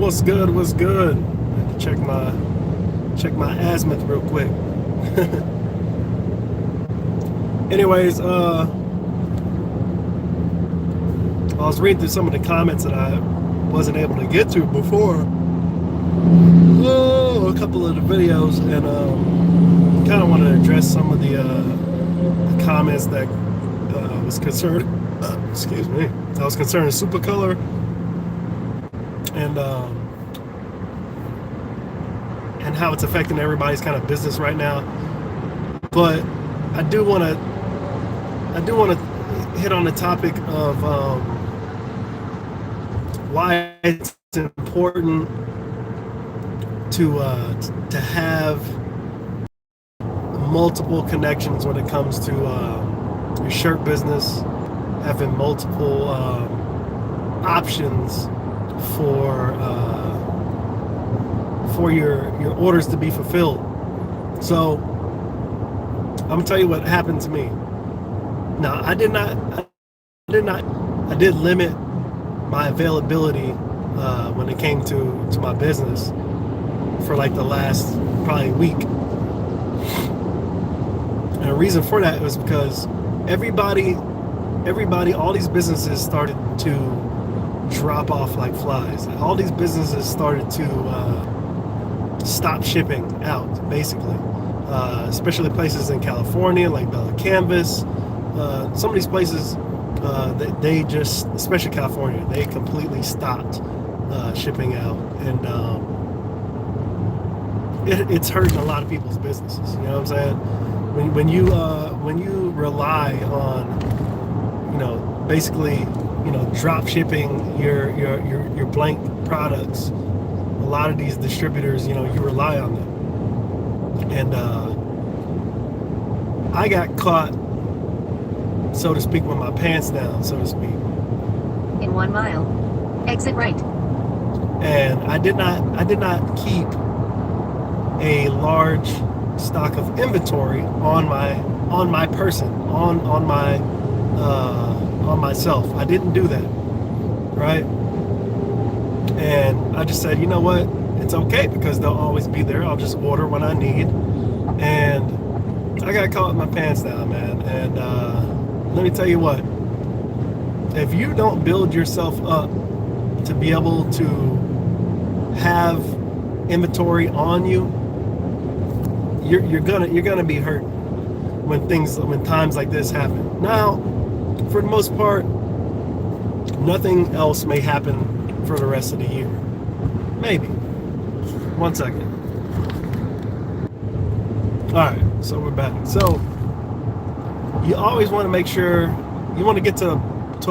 What's good? What's good? Check my azimuth real quick. Anyways, I was reading through some of the comments that I wasn't able to get to before. A couple of the videos, and kind of want to address some of the comments that was concerned. Excuse me. I was concerned with Supacolor and how it's affecting everybody's kind of business right now. But I do want to hit on the topic of why it's important to have multiple connections when it comes to your shirt business, having multiple options for your orders to be fulfilled. So I'm gonna tell you what happened to me. Now I did limit my availability when it came to my business for like the last probably week. And the reason for that was because everybody, all these businesses started to drop off like flies. All these businesses started to stop shipping out, basically. Especially places in California like Bella Canvas. Some of these places, they just, especially California, they completely stopped shipping out, and it's hurting a lot of people's businesses. You know what I'm saying? When you rely on, basically, drop shipping your blank products, a lot of these distributors, you rely on them. And I got caught, so to speak, with my pants down, so to speak. In 1 mile, exit right. And I did not keep a large stock of inventory on my person, on myself. I didn't do that, right? And I just said, you know what? It's okay, because they'll always be there. I'll just order when I need. And I got caught with my pants down, man. And let me tell you what, if you don't build yourself up to be able to have inventory on you, you're gonna be hurt when times like this happen. Now, for the most part, nothing else may happen for the rest of the year. Maybe. 1 second. Alright, so we're back. So you always want to make sure you want to get to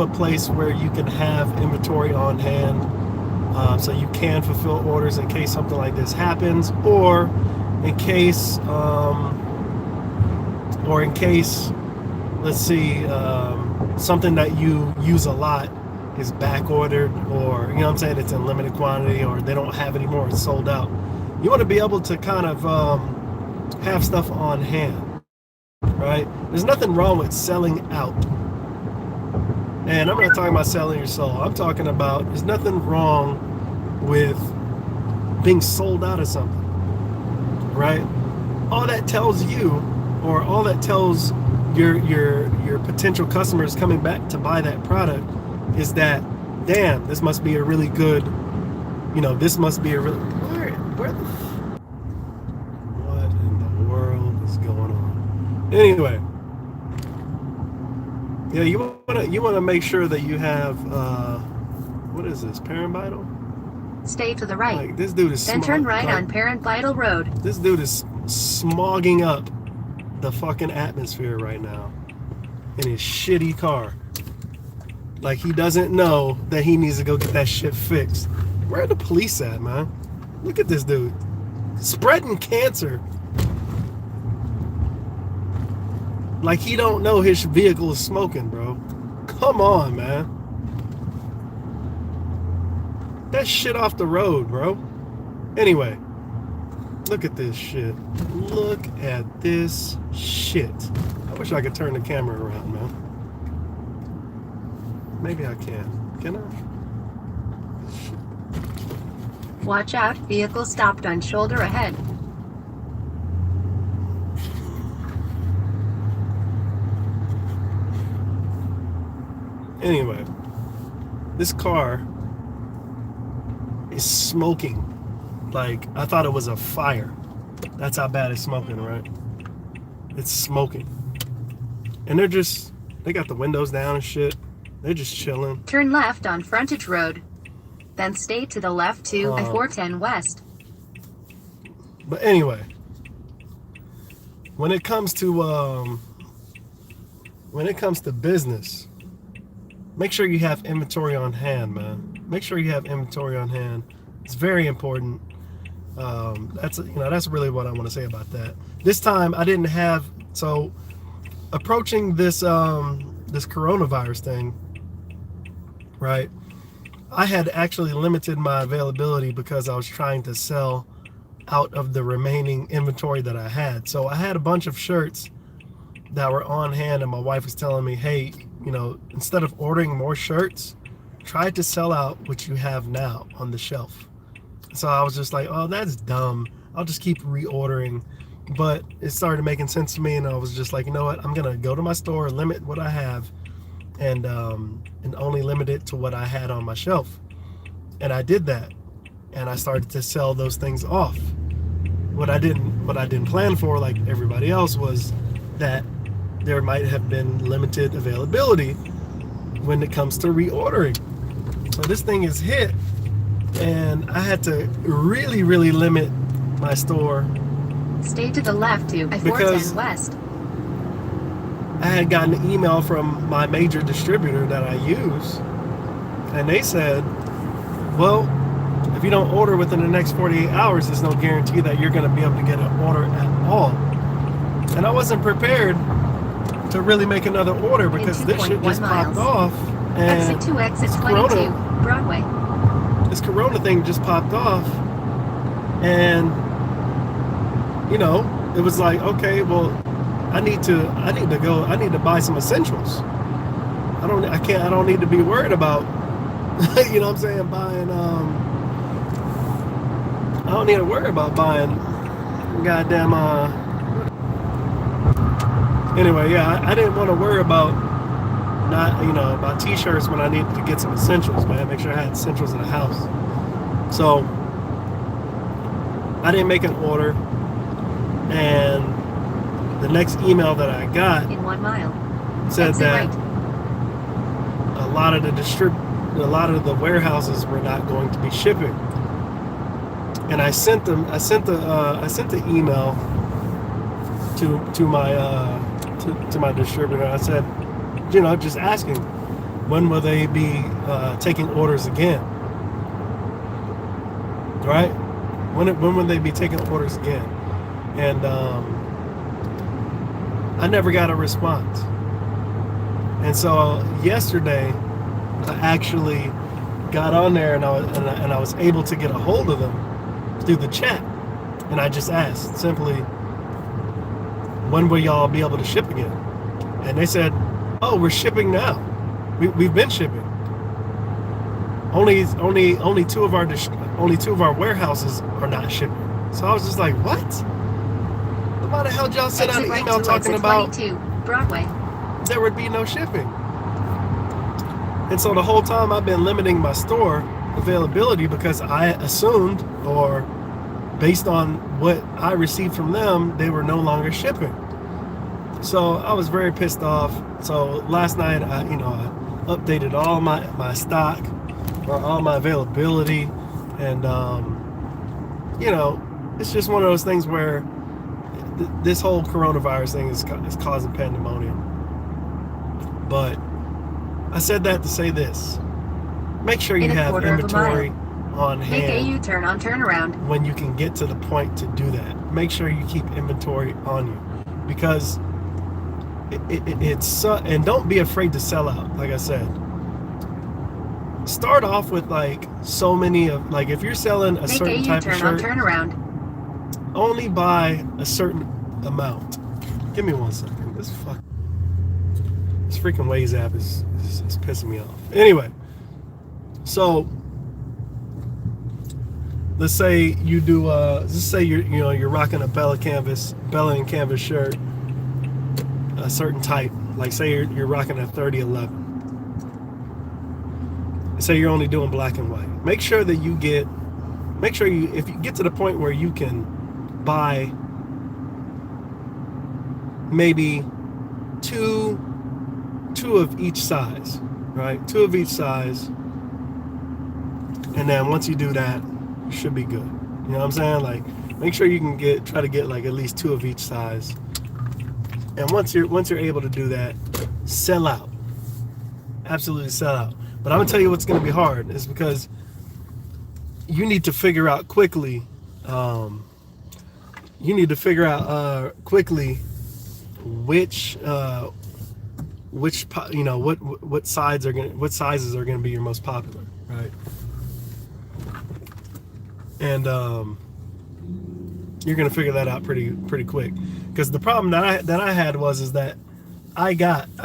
a place where you can have inventory on hand, so you can fulfill orders in case something like this happens, or in case let's see, something that you use a lot is back ordered, or you know what I'm saying, it's in limited quantity, or they don't have it anymore, it's sold out. You want to be able to kind of have stuff on hand, right? There's nothing wrong with selling out. And I'm not talking about selling your soul. I'm talking about, there's nothing wrong with being sold out of something, right? All that tells you, or all that tells your potential customers coming back to buy that product, is that, damn, this must be a really good, this must be a really, where the, what in the world is going on? Anyway, yeah, you want to make sure that you have, what is this, Parent Vital? Stay to the right. Like, this dude is then turn right on Parent Vital Road. This dude is smogging up the fucking atmosphere right now in his shitty car. Like, he doesn't know that he needs to go get that shit fixed. Where are the police at, man? Look at this dude. Spreading cancer. Like, he don't know his vehicle is smoking, bro. Come on, man. That shit off the road, bro. Anyway, look at this shit. Look at this shit. I wish I could turn the camera around, man. Maybe I can. Can I? Watch out, vehicle stopped on shoulder ahead. Anyway, this car is smoking. Like, I thought it was a fire. That's how bad it's smoking, right? It's smoking. And they got the windows down and shit. They're just chilling. Turn left on Frontage Road. Then stay to the left to I-410 West. But anyway, when it comes to business, make sure you have inventory on hand, man. Make sure you have inventory on hand. It's very important. That's really what I want to say about that. This time I didn't have, so approaching this coronavirus thing, right? I had actually limited my availability because I was trying to sell out of the remaining inventory that I had. So I had a bunch of shirts that were on hand, and my wife was telling me, hey, instead of ordering more shirts, try to sell out what you have now on the shelf. So I was just like, oh, that's dumb. I'll just keep reordering. But it started making sense to me, and I was just like, you know what? I'm gonna go to my store, limit what I have, and only limit it to what I had on my shelf. And I did that, and I started to sell those things off. What I didn't plan for, like everybody else, was that there might have been limited availability when it comes to reordering. So this thing is hit, and I had to really, really limit my store. Stay to the left to I-410 West. I had gotten an email from my major distributor that I use, and they said, well, if you don't order within the next 48 hours, there's no guarantee that you're going to be able to get an order at all. And I wasn't prepared to really make another order because this shit just popped off. And exit 2, exit 22, Broadway. This corona thing just popped off, and it was like, okay, well, I need to buy some essentials. I don't need to be worried about you know what I'm saying, buying I don't need to worry about buying goddamn anyway, yeah, I didn't want to worry about about t-shirts when I needed to get some essentials, man. Make sure I had essentials in the house. So I didn't make an order, and the next email that I got in 1 mile said that right. a lot of the warehouses were not going to be shipping. And I sent the email to my distributor. I said, just asking, when will they be taking orders again? Right? When will they be taking orders again? And I never got a response. And so yesterday, I actually got on there, and I was able to get a hold of them through the chat. And I just asked simply, when will y'all be able to ship again? And they said, oh, we're shipping now. We've been shipping. Only two of our warehouses are not shipping. So I was just like, what? Why the hell did y'all send out an email talking about Broadway. there would be no shipping? And so the whole time I've been limiting my store availability because I assumed, or based on what I received from them, they were no longer shipping. So I was very pissed off. So last night I updated all my stock, or all my availability, and it's just one of those things where this whole coronavirus thing is causing pandemonium. But I said that to say this: make sure you have inventory on hand. Make a U-turn on turnaround when you can get to the point to do that. Make sure you keep inventory on you, because it's and don't be afraid to sell out. Like I said, start off with so many of, if you're selling a certain type of shirt, only buy a certain amount. Give me 1 second. This freaking Waze app is pissing me off. Anyway, so let's say you do just say you're rocking a Bella and canvas shirt, a certain type, like say you're rocking a 3011. Say you're only doing black and white. Make sure you, if you get to the point where you can buy maybe two of each size, right? Two of each size, and then once you do that, you should be good. You know what I'm saying? Like, make sure you can try to get like at least two of each size. And once you're able to do that, sell out. Absolutely sell out. But I'm gonna tell you what's gonna be hard is because you need to figure out quickly. Um, you need to figure out quickly which what sizes are gonna be your most popular, right? And you're gonna figure that out pretty quick. Because the problem that I had was is that I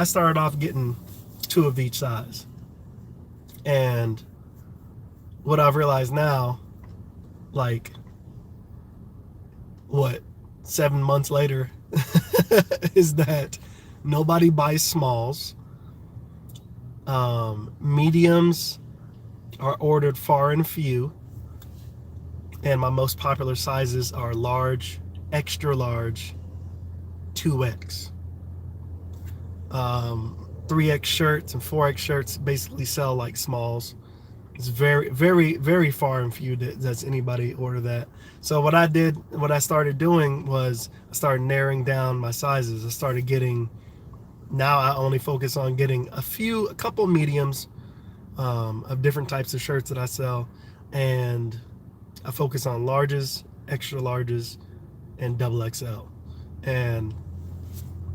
started off getting two of each size, and what I've realized now, like what 7 months later, is that nobody buys smalls. Mediums are ordered far and few, and my most popular sizes are large, extra large, 2X. 3X shirts and 4X shirts basically sell like smalls. It's very, very, very far and few that's anybody order that. So what I started doing was I started narrowing down my sizes. Now I only focus on getting a couple mediums of different types of shirts that I sell, and I focus on larges, extra larges, and double XL. And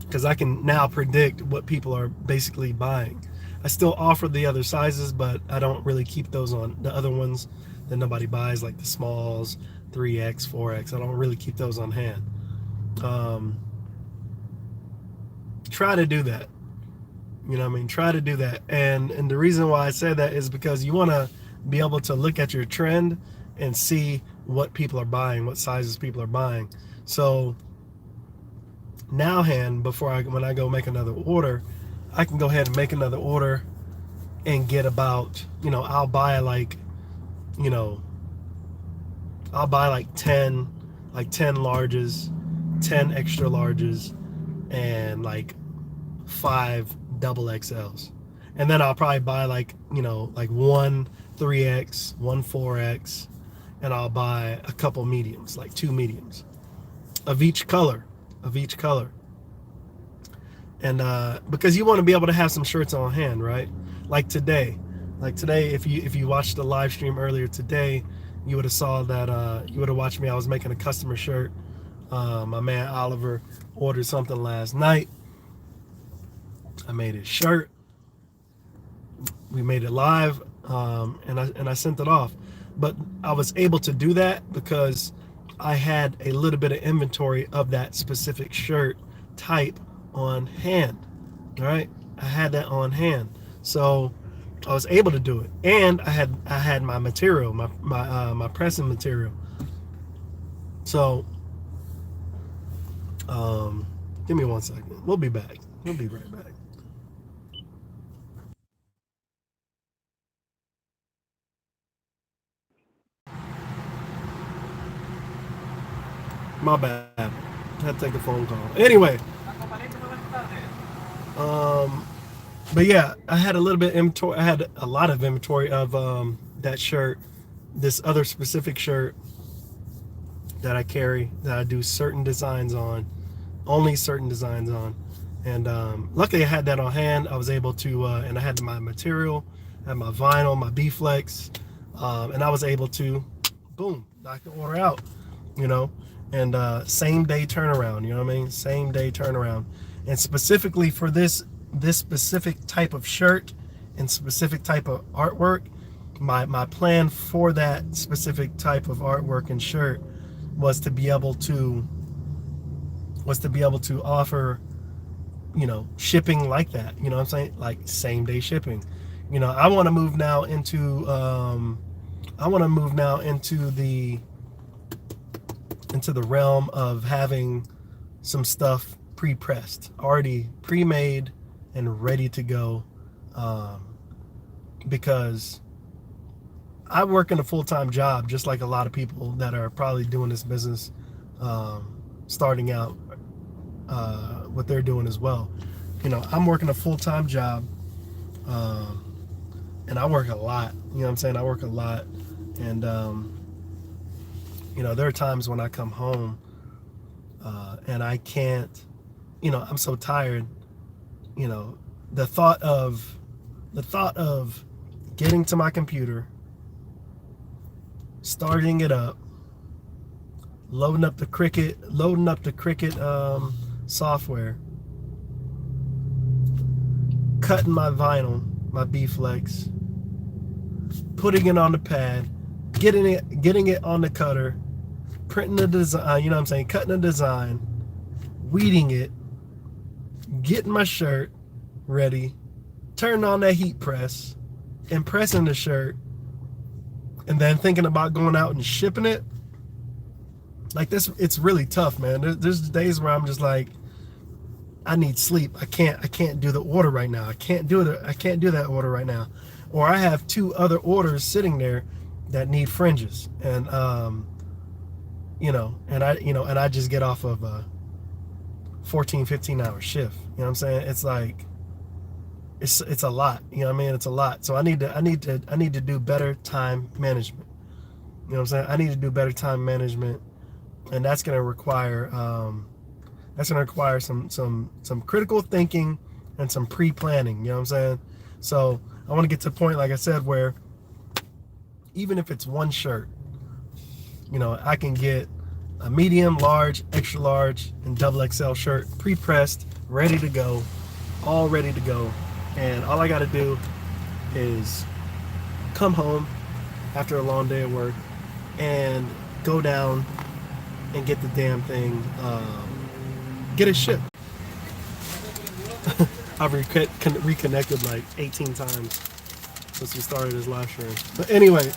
because I can now predict what people are basically buying. I still offer the other sizes, but I don't really keep those on the other ones that nobody buys, like the smalls, 3X, 4X. I don't really keep those on hand. Um, Try to do that. You know what I mean? Try to do that. And the reason why I say that is because you want to be able to look at your trend and see what people are buying, what sizes people are buying. So now hand when I go make another order, I can go ahead and make another order and get about, I'll buy you know, I'll buy like 10 larges, 10 extra larges, and like 5 double XLs. And then I'll probably buy like one 3X, one 4X, and I'll buy a couple mediums, like 2 mediums of each color, and because you want to be able to have some shirts on hand, right? Like today, if you watched the live stream earlier today, you would have saw that you would have watched me. I was making a customer shirt. My man Oliver ordered something last night. I made his shirt. We made it live, and I sent it off. But I was able to do that because I had a little bit of inventory of that specific shirt type on hand. All right, I had that on hand, so I was able to do it, and I had my material, my pressing material. So, give me 1 second. We'll be back. We'll be right back. My bad. I had to take a phone call. Anyway, um, but yeah, I had a little bit of inventory. I had a lot of inventory of that shirt, this other specific shirt that I carry, that I do certain designs on, only certain designs on. And luckily I had that on hand. I was able to, and I had my material, I had my vinyl, my B-Flex, and I was able to, boom, knock the order out, you know, and same day turnaround, you know what I mean? Same day turnaround. And specifically for this specific type of shirt and specific type of artwork, my plan for that specific type of artwork and shirt was to be able to offer, you know, shipping like that, you know what I'm saying, like same day shipping. You know, I want to move now into I want to move now into the realm of having some stuff pre-pressed, already pre-made and ready to go, because I work in a full-time job, just like a lot of people that are probably doing this business, starting out, what they're doing as well. I'm working a full-time job, and I work a lot. You know what I'm saying? I work a lot, and there are times when I come home, and I can't. I'm so tired. The thought of getting to my computer, starting it up, loading up the Cricut software, cutting my vinyl, my B-Flex, putting it on the pad, getting it on the cutter, printing the design, cutting the design, weeding it, getting my shirt ready, turning on that heat press, and pressing the shirt, and then thinking about going out and shipping it. Like this, it's really tough, man. There's days where I'm just like, I need sleep. I can't do the order right now. I can't do that order right now. Or I have 2 other orders sitting there that need fringes, and and I just get off of a 14-15 hour shift. You know what I'm saying? It's like it's a lot. You know what I mean? It's a lot. So I need to do better time management. You know what I'm saying? I need to do better time management, and that's going to require some critical thinking and some pre-planning. You know what I'm saying? So I want to get to the point, like I said, where even if it's one shirt, I can get a medium, large, extra large, and double XL shirt pre-pressed, ready to go, all ready to go. And all I got to do is come home after a long day at work and go down and get the damn thing, get it shipped. I've reconnected like 18 times since we started this live stream. But anyway,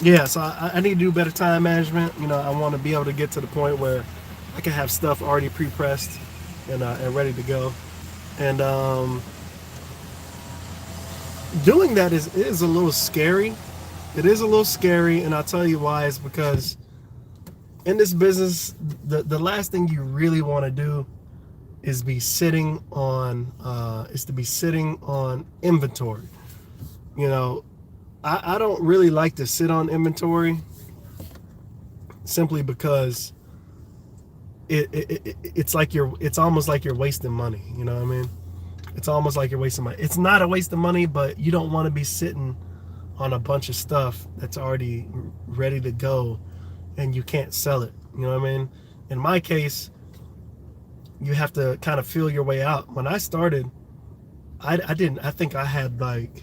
yeah, so I need to do better time management. I want to be able to get to the point where I can have stuff already pre-pressed and ready to go. And doing that is a little scary. It is a little scary, and I'll tell you why. Is because in this business, the last thing you really want to do is be sitting on inventory. I don't really like to sit on inventory, simply because it's almost like you're wasting money. You know what I mean? It's almost like you're wasting money. It's not a waste of money, but you don't want to be sitting on a bunch of stuff that's already ready to go and you can't sell it. You know what I mean? In my case, you have to kind of feel your way out. When I started, I think I had like,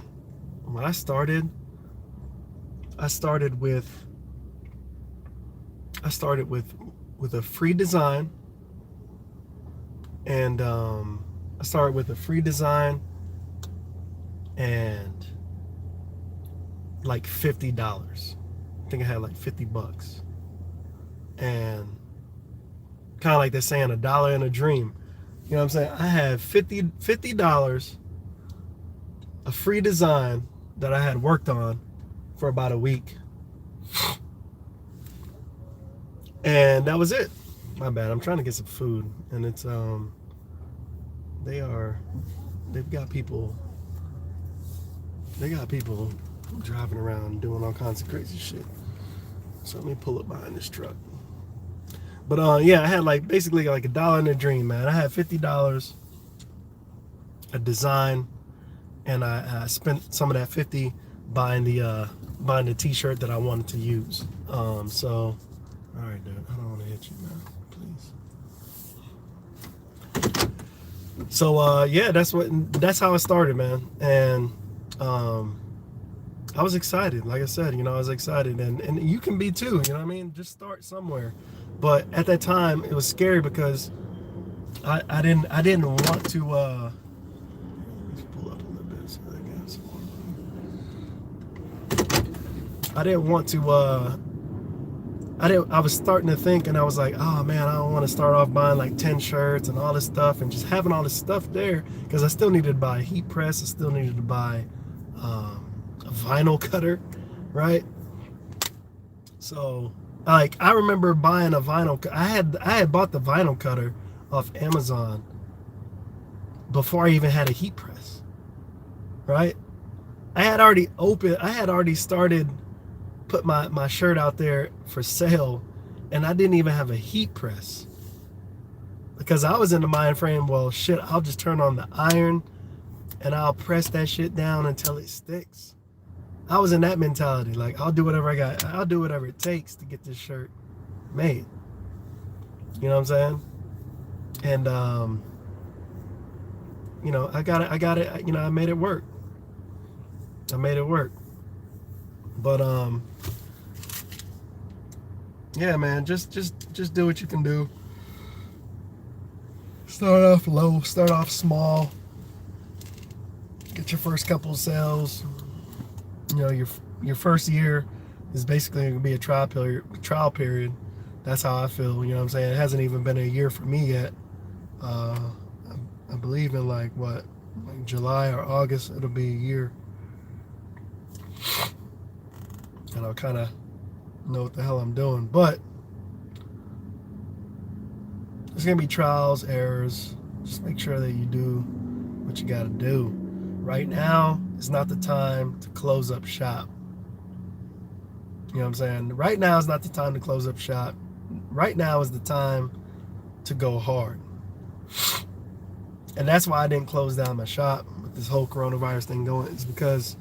when I started with a free design, and I started with a free design and like $50. I think I had like $50, and kind of like they're saying, $1 in a dream. You know what I'm saying? I had $50, a free design that I had worked on for about a week, and that was it. My bad. I'm trying to get some food, and it's they've got people driving around doing all kinds of crazy shit. So let me pull up behind this truck. But yeah, I had like basically like $1 in a dream, man. I had $50, a design, and I spent some of that 50 buying the t-shirt that I wanted to use. So all right, dude, I don't want to hit you, man, please. So yeah, that's how it started, man. And I was excited. Like I said, I was excited, and you can be too. You know what I mean? Just start somewhere. But at that time, it was scary because I didn't want to. Let's pull up a little bit so I got some more. I didn't want to. I was starting to think, and I was like, oh man, I don't want to start off buying like 10 shirts and all this stuff, and just having all this stuff there, because I still needed to buy a heat press. I still needed to buy a vinyl cutter, right? So, like, I remember buying a vinyl. I had bought the vinyl cutter off Amazon before I even had a heat press, right? I had already started put my shirt out there for sale, and I didn't even have a heat press because I was in the mind frame, well, shit, I'll just turn on the iron and I'll press that shit down until it sticks. I was in that mentality, like I'll do whatever it takes to get this shirt made. You know what I'm saying? And I got it. I made it work. I made it work. But yeah, man, just do what you can do. Start off low, start off small. Get your first couple of sales. Your first year is basically going to be a trial period. That's how I feel. You know what I'm saying? It hasn't even been a year for me yet. I believe in like July or August, it'll be a year. And I'll kind of know what the hell I'm doing. But there's going to be trials, errors. Just make sure that you do what you got to do. Right now is not the time to close up shop. You know what I'm saying? Right now is not the time to close up shop. Right now is the time to go hard. And that's why I didn't close down my shop with this whole coronavirus thing going. It's because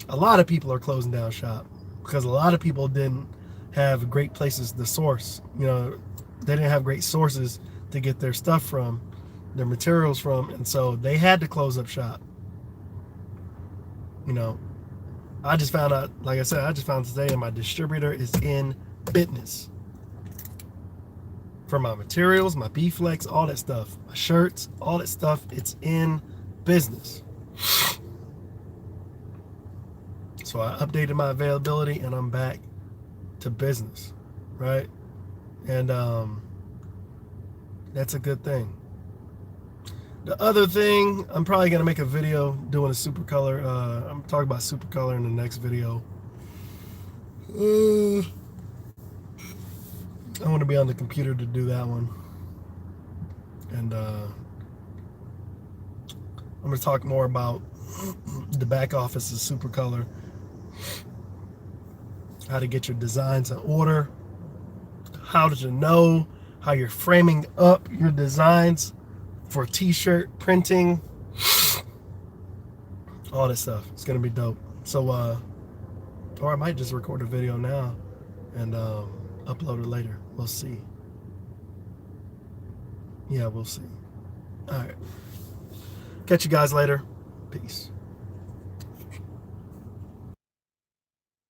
a lot of people are closing down shop because a lot of people didn't have great places to source. They didn't have great sources to get their stuff from, their materials from, and so they had to close up shop. I just found out, like I said, I just found today that my distributor is in business. For my materials, my B-Flex, all that stuff, my shirts, all that stuff, it's in business. So I updated my availability and I'm back to business, right? And that's a good thing. The other thing, I'm probably going to make a video doing a Supacolor. I'm talking about Supacolor in the next video. I want to be on the computer to do that one. And I'm going to talk more about the back office of Supacolor. How to get your designs in order. How to know how you're framing up your designs for t-shirt printing. All this stuff. It's going to be dope. So, or I might just record a video now and upload it later. We'll see. Yeah, we'll see. All right. Catch you guys later. Peace.